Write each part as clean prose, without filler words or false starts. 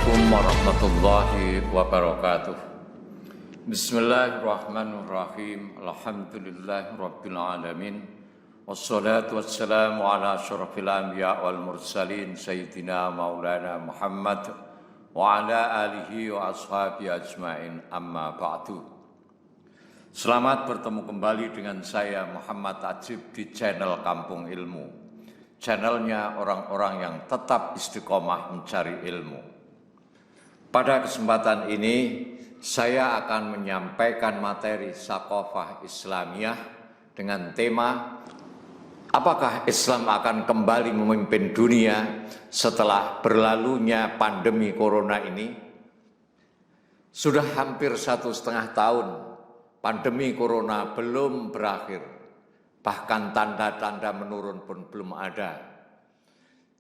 Assalamualaikum warahmatullahi wabarakatuh. Bismillahirrahmanirrahim. Alhamdulillahirabbil alamin. Wassalatu wassalamu ala asyrafil anbiya wal mursalin sayyidina maulana Muhammad wa ala alihi wa ashabihi ajmain, amma ba'du. Selamat bertemu kembali dengan saya Muhammad Ajib di channel Kampung Ilmu. Channelnya orang-orang yang tetap istiqomah mencari ilmu. Pada kesempatan ini, saya akan menyampaikan materi Tsaqafah Islamiyah dengan tema apakah Islam akan kembali memimpin dunia setelah berlalunya pandemi Corona ini? Sudah hampir 1,5 tahun pandemi Corona belum berakhir. Bahkan tanda-tanda menurun pun belum ada.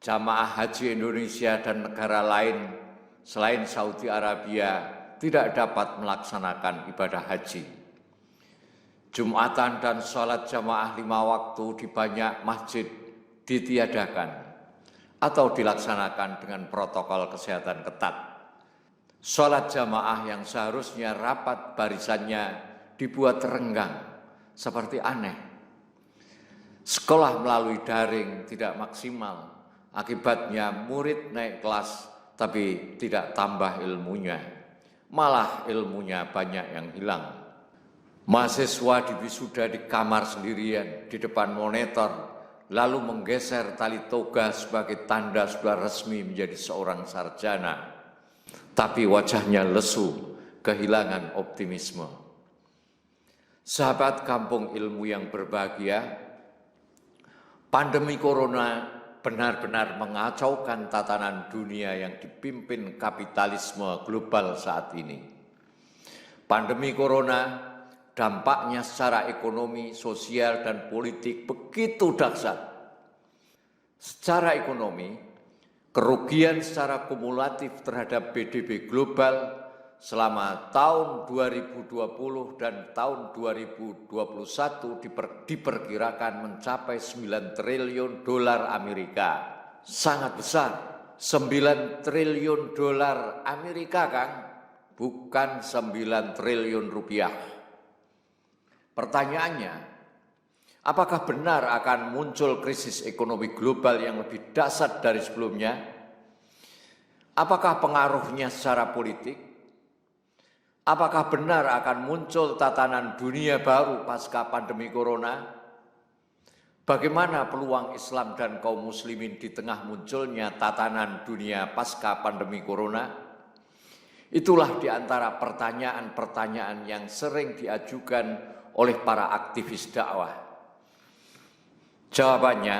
Jamaah haji Indonesia dan negara lain selain Saudi Arabia tidak dapat melaksanakan ibadah haji. Jumatan dan sholat jamaah 5 waktu di banyak masjid ditiadakan atau dilaksanakan dengan protokol kesehatan ketat. Sholat jamaah yang seharusnya rapat barisannya dibuat renggang, seperti aneh. Sekolah melalui daring tidak maksimal, akibatnya murid naik kelas tapi tidak tambah ilmunya, malah ilmunya banyak yang hilang. Mahasiswa diwisuda di kamar sendirian di depan monitor, lalu menggeser tali toga sebagai tanda sudah resmi menjadi seorang sarjana, tapi wajahnya lesu, kehilangan optimisme. Sahabat Kampung Ilmu yang berbahagia, pandemi Corona benar-benar mengacaukan tatanan dunia yang dipimpin kapitalisme global saat ini. Pandemi Corona dampaknya secara ekonomi, sosial, dan politik begitu dahsyat. Secara ekonomi, kerugian secara kumulatif terhadap PDB global selama tahun 2020 dan tahun 2021 diperkirakan mencapai 9 triliun dolar Amerika. Sangat besar, 9 triliun dolar Amerika, Kang, bukan 9 triliun rupiah. Pertanyaannya, apakah benar akan muncul krisis ekonomi global yang lebih dahsyat dari sebelumnya? Apakah pengaruhnya secara politik? Apakah benar akan muncul tatanan dunia baru pasca pandemi Corona? Bagaimana peluang Islam dan kaum muslimin di tengah munculnya tatanan dunia pasca pandemi Corona? Itulah di antara pertanyaan-pertanyaan yang sering diajukan oleh para aktivis dakwah. Jawabannya,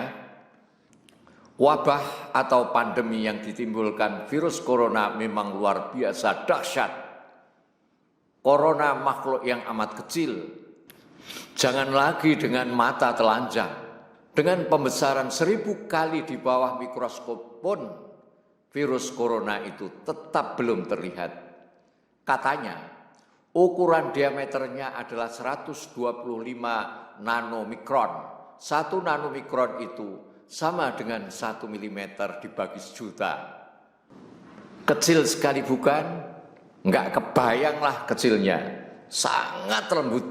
wabah atau pandemi yang ditimbulkan virus corona memang luar biasa dahsyat. Corona makhluk yang amat kecil. Jangan lagi dengan mata telanjang. Dengan pembesaran 1000 kali di bawah mikroskop pun virus corona itu tetap belum terlihat. Katanya, ukuran diameternya adalah 125 nanomikron. 1 nanomikron itu sama dengan 1 milimeter dibagi sejuta. Kecil sekali bukan? Enggak kebayanglah kecilnya, sangat lembut.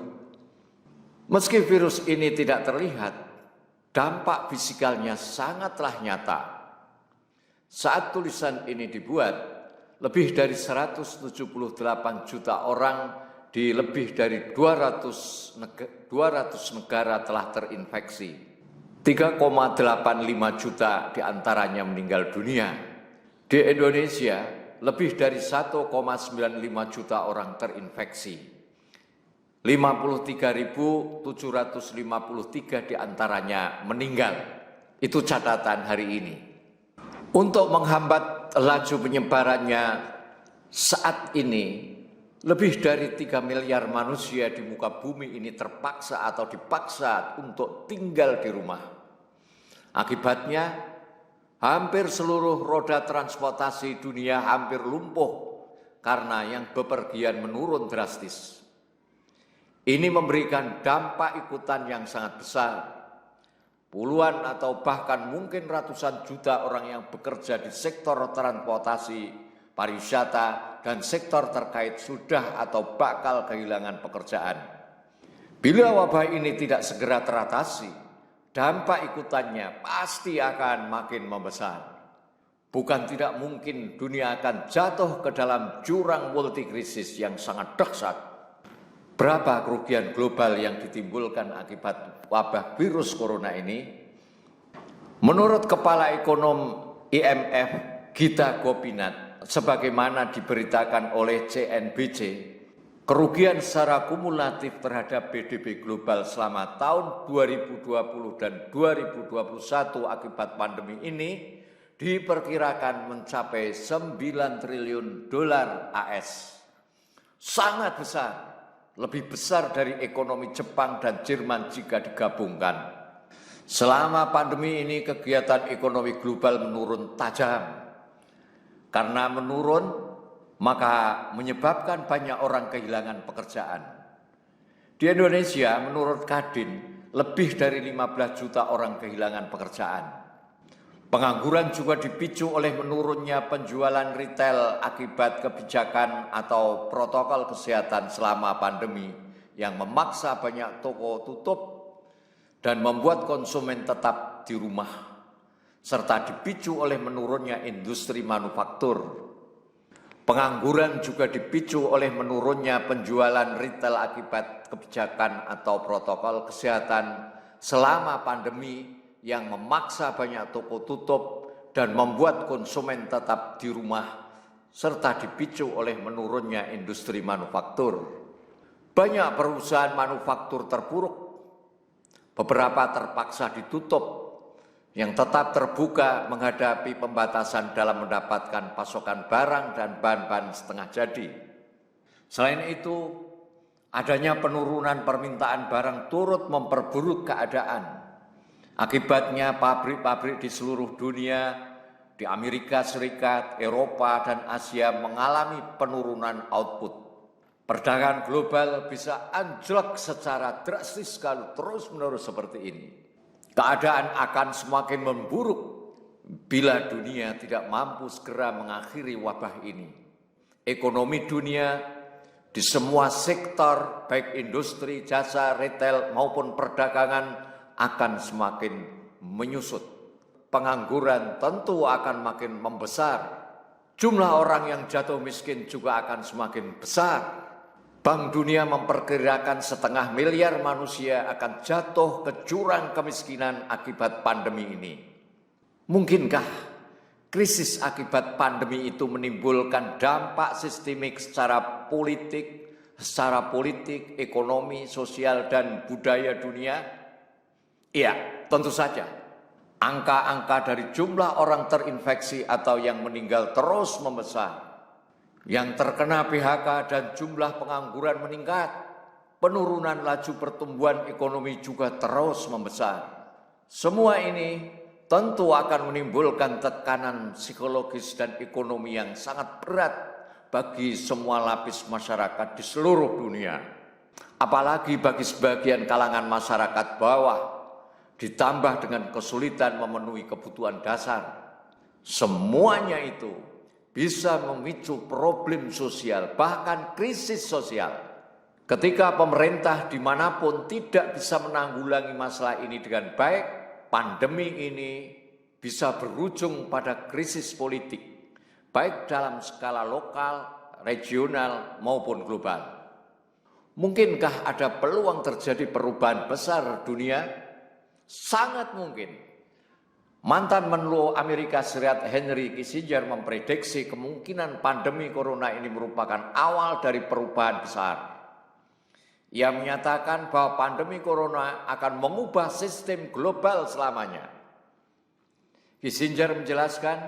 Meski virus ini tidak terlihat, dampak fisikalnya sangatlah nyata. Saat tulisan ini dibuat, lebih dari 178 juta orang di lebih dari 200 negara telah terinfeksi. 3,85 juta diantaranya meninggal dunia. Di Indonesia, lebih dari 1,95 juta orang terinfeksi. 53.753 diantaranya meninggal. Itu catatan hari ini. Untuk menghambat laju penyebarannya saat ini, lebih dari 3 miliar manusia di muka bumi ini terpaksa atau dipaksa untuk tinggal di rumah. Akibatnya, hampir seluruh roda transportasi dunia hampir lumpuh karena yang bepergian menurun drastis. Ini memberikan dampak ikutan yang sangat besar. Puluhan atau bahkan mungkin ratusan juta orang yang bekerja di sektor transportasi pariwisata, dan sektor terkait sudah atau bakal kehilangan pekerjaan. Bila wabah ini tidak segera teratasi, dampak ikutannya pasti akan makin membesar. Bukan tidak mungkin dunia akan jatuh ke dalam jurang multikrisis yang sangat dahsyat. Berapa kerugian global yang ditimbulkan akibat wabah virus corona ini? Menurut Kepala Ekonom IMF Gita Gopinath, sebagaimana diberitakan oleh CNBC, kerugian secara kumulatif terhadap PDB global selama tahun 2020 dan 2021 akibat pandemi ini diperkirakan mencapai 9 triliun dolar AS. Sangat besar, lebih besar dari ekonomi Jepang dan Jerman jika digabungkan. Selama pandemi ini kegiatan ekonomi global menurun tajam. Karena menurun, maka menyebabkan banyak orang kehilangan pekerjaan. Di Indonesia, menurut Kadin, lebih dari 15 juta orang kehilangan pekerjaan. Pengangguran juga dipicu oleh menurunnya penjualan retail akibat kebijakan atau protokol kesehatan selama pandemi yang memaksa banyak toko tutup dan membuat konsumen tetap di rumah, serta dipicu oleh menurunnya industri manufaktur. Pengangguran juga dipicu oleh menurunnya penjualan retail akibat kebijakan atau protokol kesehatan selama pandemi yang memaksa banyak toko tutup dan membuat konsumen tetap di rumah, serta dipicu oleh menurunnya industri manufaktur. Banyak perusahaan manufaktur terpuruk, beberapa terpaksa ditutup, yang tetap terbuka menghadapi pembatasan dalam mendapatkan pasokan barang dan bahan-bahan setengah jadi. Selain itu, adanya penurunan permintaan barang turut memperburuk keadaan. Akibatnya pabrik-pabrik di seluruh dunia, di Amerika Serikat, Eropa, dan Asia mengalami penurunan output. Perdagangan global bisa anjlok secara drastis kalau terus-menerus seperti ini. Keadaan akan semakin memburuk bila dunia tidak mampu segera mengakhiri wabah ini. Ekonomi dunia di semua sektor, baik industri, jasa, retail, maupun perdagangan, akan semakin menyusut. Pengangguran tentu akan makin membesar. Jumlah orang yang jatuh miskin juga akan semakin besar. Bank Dunia memperkirakan 500 miliar manusia akan jatuh ke jurang kemiskinan akibat pandemi ini. Mungkinkah krisis akibat pandemi itu menimbulkan dampak sistemik secara politik, ekonomi, sosial, dan budaya dunia? Iya, tentu saja. Angka-angka dari jumlah orang terinfeksi atau yang meninggal terus membesar. Yang terkena PHK dan jumlah pengangguran meningkat. Penurunan laju pertumbuhan ekonomi juga terus membesar. Semua ini tentu akan menimbulkan tekanan psikologis dan ekonomi yang sangat berat bagi semua lapis masyarakat di seluruh dunia. Apalagi bagi sebagian kalangan masyarakat bawah, ditambah dengan kesulitan memenuhi kebutuhan dasar. Semuanya itu bisa memicu problem sosial, bahkan krisis sosial. Ketika pemerintah dimanapun tidak bisa menanggulangi masalah ini dengan baik, pandemi ini bisa berujung pada krisis politik, baik dalam skala lokal, regional, maupun global. Mungkinkah ada peluang terjadi perubahan besar dunia? Sangat mungkin. Mantan Menlu Amerika Serikat Henry Kissinger memprediksi kemungkinan pandemi corona ini merupakan awal dari perubahan besar. Ia menyatakan bahwa pandemi corona akan mengubah sistem global selamanya. Kissinger menjelaskan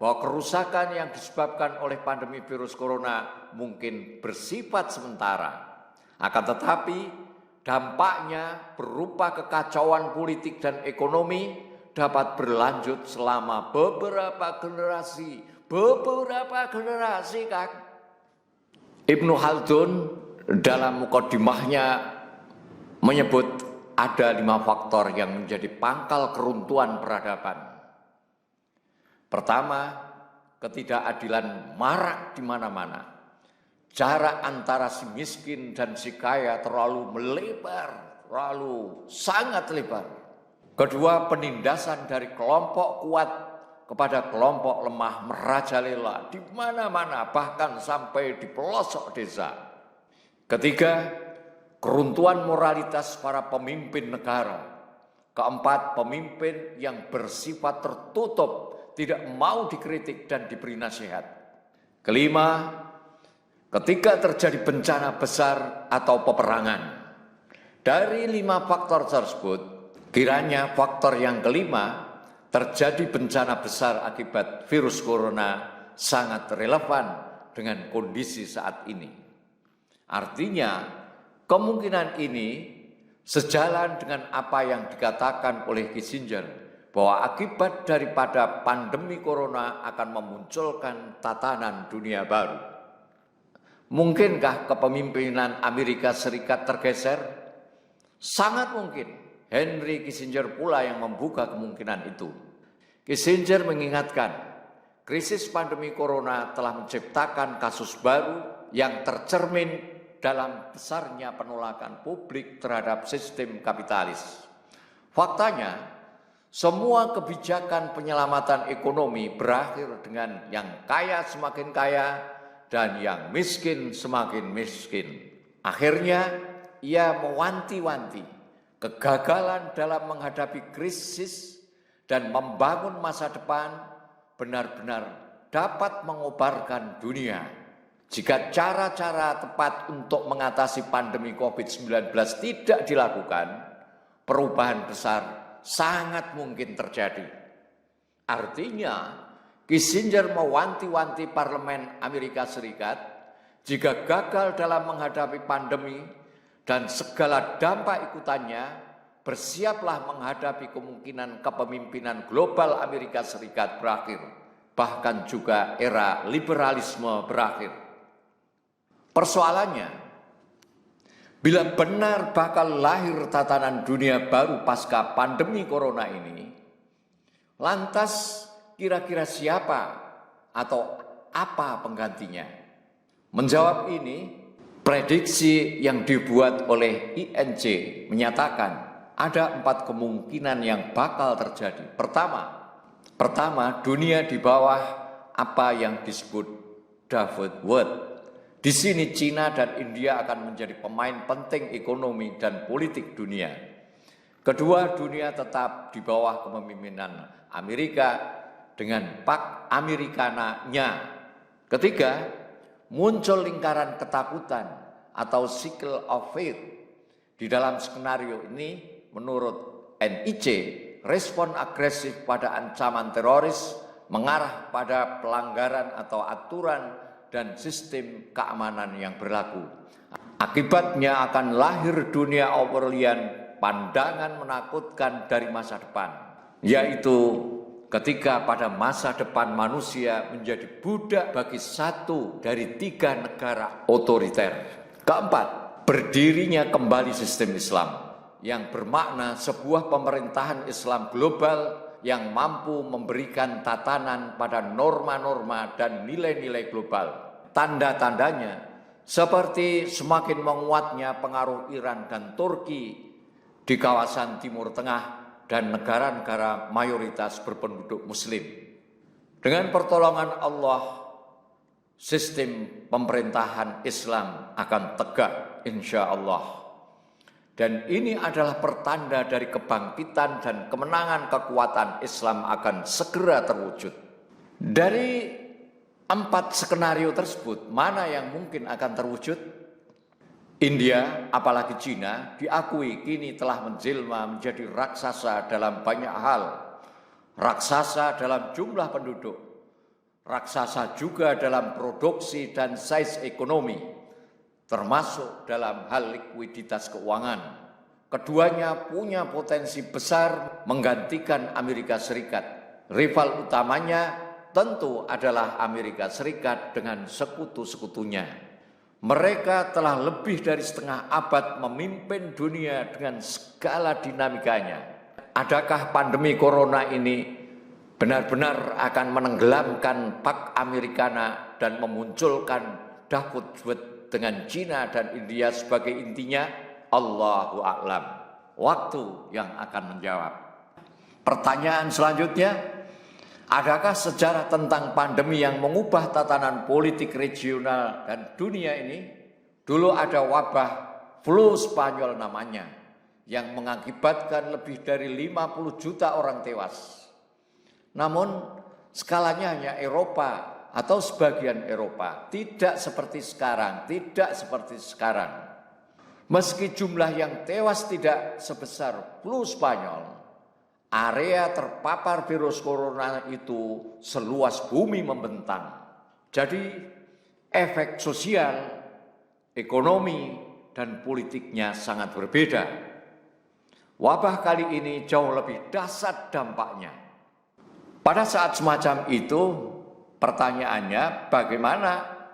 bahwa kerusakan yang disebabkan oleh pandemi virus corona mungkin bersifat sementara. Akan tetapi, dampaknya berupa kekacauan politik dan ekonomi dapat berlanjut selama beberapa generasi kan. Ibnu Khaldun dalam mukadimahnya menyebut ada 5 faktor yang menjadi pangkal keruntuhan peradaban. Pertama, ketidakadilan marak di mana-mana. Jarak antara si miskin dan si kaya terlalu melebar, terlalu sangat lebar. Kedua, penindasan dari kelompok kuat kepada kelompok lemah merajalela di mana-mana, bahkan sampai di pelosok desa. Ketiga, keruntuhan moralitas para pemimpin negara. Keempat, pemimpin yang bersifat tertutup, tidak mau dikritik dan diberi nasihat. Kelima, ketika terjadi bencana besar atau peperangan. Dari 5 faktor tersebut, kiranya faktor yang kelima, terjadi bencana besar akibat virus corona, sangat relevan dengan kondisi saat ini. Artinya, kemungkinan ini sejalan dengan apa yang dikatakan oleh Kissinger, bahwa akibat daripada pandemi corona akan memunculkan tatanan dunia baru. Mungkinkah kepemimpinan Amerika Serikat tergeser? Sangat mungkin. Henry Kissinger pula yang membuka kemungkinan itu. Kissinger mengingatkan, krisis pandemi corona telah menciptakan kasus baru yang tercermin dalam besarnya penolakan publik terhadap sistem kapitalis. Faktanya, semua kebijakan penyelamatan ekonomi berakhir dengan yang kaya semakin kaya dan yang miskin semakin miskin. Akhirnya, ia mewanti-wanti kegagalan dalam menghadapi krisis dan membangun masa depan benar-benar dapat mengobarkan dunia. Jika cara-cara tepat untuk mengatasi pandemi COVID-19 tidak dilakukan, perubahan besar sangat mungkin terjadi. Artinya, Kissinger mewanti-wanti parlemen Amerika Serikat, jika gagal dalam menghadapi pandemi dan segala dampak ikutannya, bersiaplah menghadapi kemungkinan kepemimpinan global Amerika Serikat berakhir, bahkan juga era liberalisme berakhir. Persoalannya, bila benar bakal lahir tatanan dunia baru pasca pandemi corona ini, lantas kira-kira siapa atau apa penggantinya? Menjawab ini, prediksi yang dibuat oleh INC menyatakan ada 4 kemungkinan yang bakal terjadi. Pertama, dunia di bawah apa yang disebut Davos World. Di sini Cina dan India akan menjadi pemain penting ekonomi dan politik dunia. Kedua, dunia tetap di bawah kepemimpinan Amerika dengan Pak Amerikananya. Ketiga, muncul lingkaran ketakutan atau cycle of fear. Di dalam skenario ini, menurut NIC, respon agresif pada ancaman teroris mengarah pada pelanggaran atau aturan dan sistem keamanan yang berlaku. Akibatnya akan lahir dunia Orwellian, pandangan menakutkan dari masa depan, yaitu ketika pada masa depan manusia menjadi budak bagi 1 dari 3 negara otoriter. Keempat, berdirinya kembali sistem Islam, yang bermakna sebuah pemerintahan Islam global yang mampu memberikan tatanan pada norma-norma dan nilai-nilai global. Tanda-tandanya seperti semakin menguatnya pengaruh Iran dan Turki di kawasan Timur Tengah dan negara-negara mayoritas berpenduduk Muslim. Dengan pertolongan Allah, sistem pemerintahan Islam akan tegak insya Allah. Dan ini adalah pertanda dari kebangkitan dan kemenangan kekuatan Islam akan segera terwujud. Dari 4 skenario tersebut, mana yang mungkin akan terwujud? India, apalagi Cina, diakui kini telah menjelma menjadi raksasa dalam banyak hal. Raksasa dalam jumlah penduduk, raksasa juga dalam produksi dan size ekonomi, termasuk dalam hal likuiditas keuangan. Keduanya punya potensi besar menggantikan Amerika Serikat. Rival utamanya tentu adalah Amerika Serikat dengan sekutu-sekutunya. Mereka telah lebih dari setengah abad memimpin dunia dengan segala dinamikanya. Adakah pandemi corona ini benar-benar akan menenggelamkan Pak Americana dan memunculkan Dahut dengan Cina dan India sebagai intinya, Allahu a'lam. Waktu yang akan menjawab. Pertanyaan selanjutnya, adakah sejarah tentang pandemi yang mengubah tatanan politik regional dan dunia ini? Dulu ada wabah flu Spanyol namanya, yang mengakibatkan lebih dari 50 juta orang tewas. Namun skalanya hanya Eropa atau sebagian Eropa, tidak seperti sekarang. Meski jumlah yang tewas tidak sebesar flu Spanyol, area terpapar virus corona itu seluas bumi membentang. Jadi efek sosial, ekonomi, dan politiknya sangat berbeda. Wabah kali ini jauh lebih dahsyat dampaknya. Pada saat semacam itu, pertanyaannya bagaimana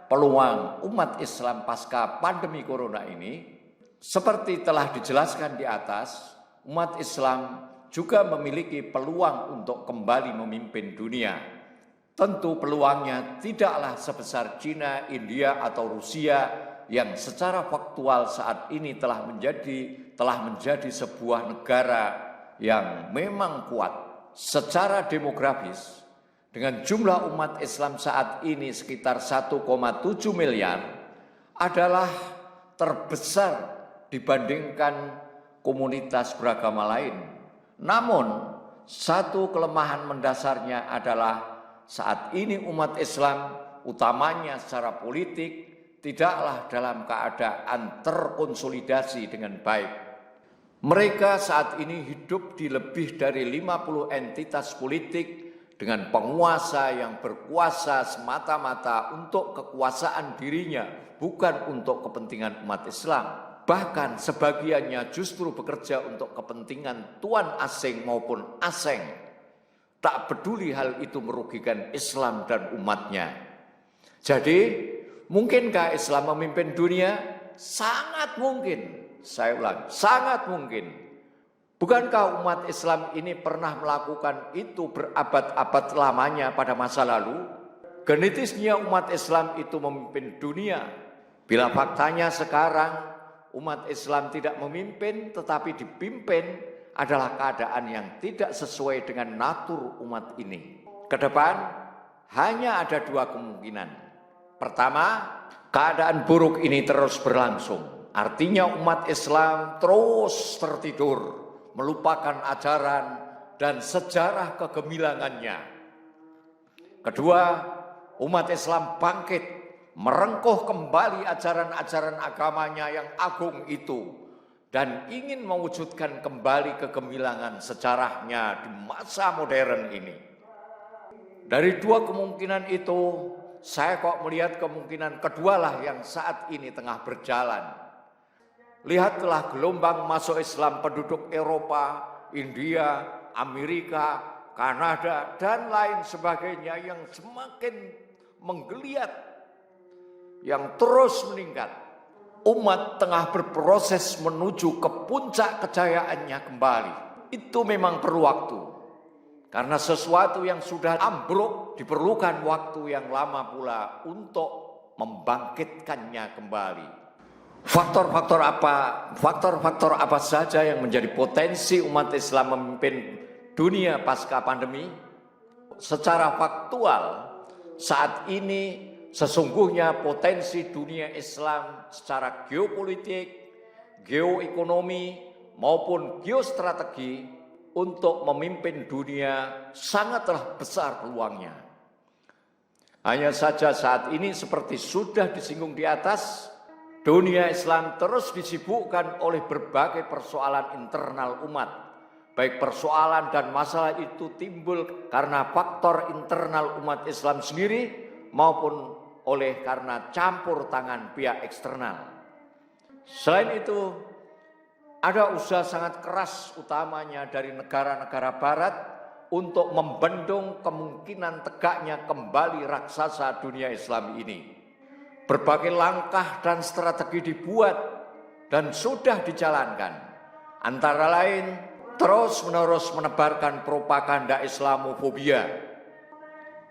peluang umat Islam pasca pandemi corona ini? Seperti telah dijelaskan di atas, umat Islam juga memiliki peluang untuk kembali memimpin dunia. Tentu peluangnya tidaklah sebesar Cina, India, atau Rusia yang secara faktual saat ini telah menjadi sebuah negara yang memang kuat secara demografis. Dengan jumlah umat Islam saat ini sekitar 1,7 miliar adalah terbesar dibandingkan komunitas beragama lain. Namun, satu kelemahan mendasarnya adalah saat ini umat Islam, utamanya secara politik, tidaklah dalam keadaan terkonsolidasi dengan baik. Mereka saat ini hidup di lebih dari 50 entitas politik dengan penguasa yang berkuasa semata-mata untuk kekuasaan dirinya, bukan untuk kepentingan umat Islam. Bahkan sebagiannya justru bekerja untuk kepentingan tuan asing maupun asing. Tak peduli hal itu merugikan Islam dan umatnya. Jadi, mungkinkah Islam memimpin dunia? Sangat mungkin. Saya ulang, sangat mungkin. Bukankah umat Islam ini pernah melakukan itu berabad-abad lamanya pada masa lalu? Genetisnya umat Islam itu memimpin dunia. Bila faktanya sekarang umat Islam tidak memimpin tetapi dipimpin, adalah keadaan yang tidak sesuai dengan natur umat ini. Kedepan hanya ada dua kemungkinan. Pertama, keadaan buruk ini terus berlangsung. Artinya umat Islam terus tertidur, melupakan ajaran dan sejarah kegemilangannya. Kedua, umat Islam bangkit, merengkuh kembali ajaran-ajaran agamanya yang agung itu dan ingin mewujudkan kembali kegemilangan sejarahnya di masa modern ini. Dari dua kemungkinan itu, saya kok melihat kemungkinan kedualah yang saat ini tengah berjalan. Lihatlah gelombang masuk Islam penduduk Eropa, India, Amerika, Kanada, dan lain sebagainya yang semakin menggeliat, yang terus meningkat. Umat tengah berproses menuju ke puncak kejayaannya kembali. Itu memang perlu waktu. Karena sesuatu yang sudah ambruk diperlukan waktu yang lama pula untuk membangkitkannya kembali. Faktor-faktor apa saja yang menjadi potensi umat Islam memimpin dunia pasca pandemi? Secara faktual, saat ini sesungguhnya potensi dunia Islam secara geopolitik, geoekonomi, maupun geostrategi untuk memimpin dunia sangatlah besar peluangnya. Hanya saja saat ini seperti sudah disinggung di atas, dunia Islam terus disibukkan oleh berbagai persoalan internal umat. Baik persoalan dan masalah itu timbul karena faktor internal umat Islam sendiri maupun oleh karena campur tangan pihak eksternal. Selain itu, ada usaha sangat keras utamanya dari negara-negara barat untuk membendung kemungkinan tegaknya kembali raksasa dunia Islam ini. Berbagai langkah dan strategi dibuat dan sudah dijalankan. Antara lain terus-menerus menebarkan propaganda Islamofobia.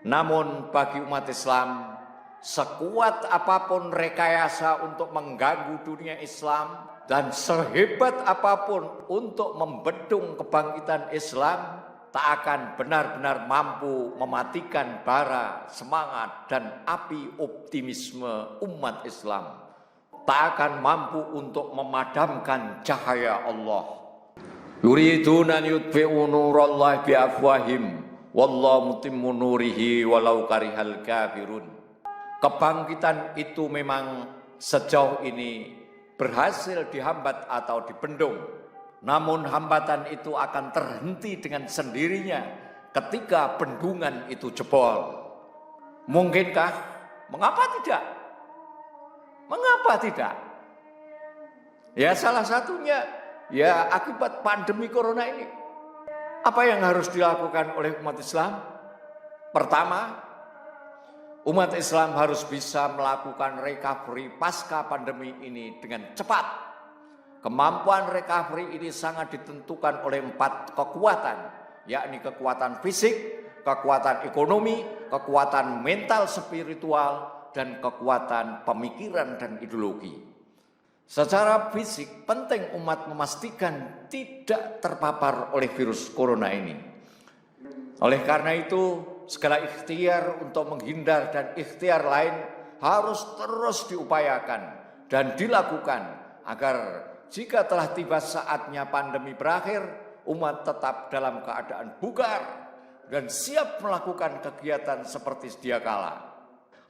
Namun bagi umat Islam, sekuat apapun rekayasa untuk mengganggu dunia Islam dan sehebat apapun untuk membendung kebangkitan Islam, tak akan benar-benar mampu mematikan bara semangat dan api optimisme umat Islam. Tak akan mampu untuk memadamkan cahaya Allah. Yuriduna yutfi'u nurallahi biafwahim wallahu mutimmu nurihi walau karihal kafirun. Kebangkitan itu memang sejauh ini berhasil dihambat atau dibendung. Namun hambatan itu akan terhenti dengan sendirinya ketika bendungan itu jebol. Mungkinkah? Mengapa tidak? Mengapa tidak? Ya salah satunya ya akibat pandemi corona ini. Apa yang harus dilakukan oleh umat Islam? Pertama, umat Islam harus bisa melakukan recovery pasca pandemi ini dengan cepat. Kemampuan recovery ini sangat ditentukan oleh 4 kekuatan, yakni kekuatan fisik, kekuatan ekonomi, kekuatan mental spiritual, dan kekuatan pemikiran dan ideologi. Secara fisik, penting umat memastikan tidak terpapar oleh virus corona ini. Oleh karena itu, segala ikhtiar untuk menghindar dan ikhtiar lain harus terus diupayakan dan dilakukan agar jika telah tiba saatnya pandemi berakhir, umat tetap dalam keadaan bugar dan siap melakukan kegiatan seperti sedia kala.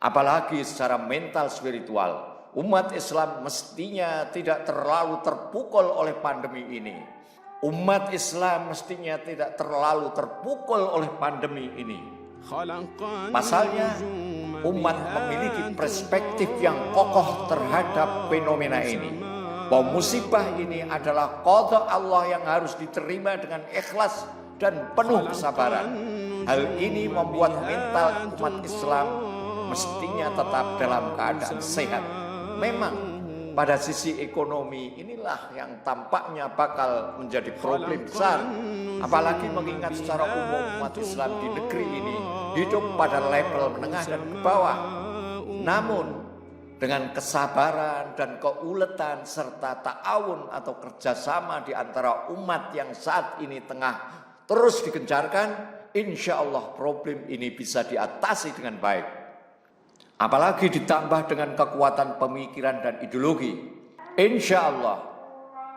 Apalagi secara mental spiritual, umat Islam mestinya tidak terlalu terpukul oleh pandemi ini. Umat Islam mestinya tidak terlalu terpukul oleh pandemi ini. Pasalnya, umat memiliki perspektif yang kokoh terhadap fenomena ini. Bahwa musibah ini adalah qada Allah yang harus diterima dengan ikhlas dan penuh kesabaran. Hal ini membuat mental umat Islam mestinya tetap dalam keadaan sehat. Memang pada sisi ekonomi inilah yang tampaknya bakal menjadi problem besar. Apalagi mengingat secara umum umat Islam di negeri ini hidup pada level menengah dan ke bawah. Namun dengan kesabaran dan keuletan serta ta'awun atau kerjasama di antara umat yang saat ini tengah terus digencarkan, insya Allah problem ini bisa diatasi dengan baik. Apalagi ditambah dengan kekuatan pemikiran dan ideologi, insya Allah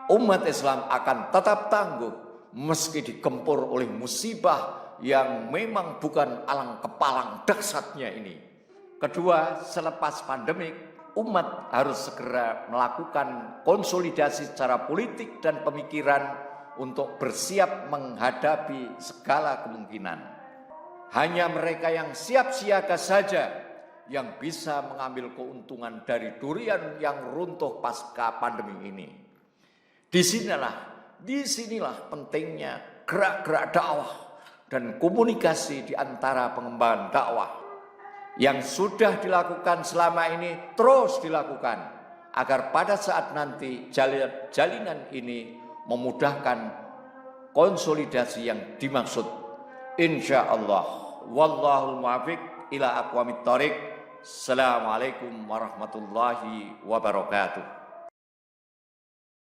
umat Islam akan tetap tangguh meski digempur oleh musibah yang memang bukan alang kepalang dahsyatnya ini. Kedua, selepas pandemik, umat harus segera melakukan konsolidasi secara politik dan pemikiran untuk bersiap menghadapi segala kemungkinan. Hanya mereka yang siap siaga saja yang bisa mengambil keuntungan dari durian yang runtuh pasca pandemi ini. Disinilah pentingnya gerak-gerak dakwah dan komunikasi di antara pengembangan dakwah. Yang sudah dilakukan selama ini terus dilakukan agar pada saat nanti jalinan ini memudahkan konsolidasi yang dimaksud. Insya Allah. Wallahul muwaffiq ila aqwamit thoriq. Assalamualaikum warahmatullahi wabarakatuh.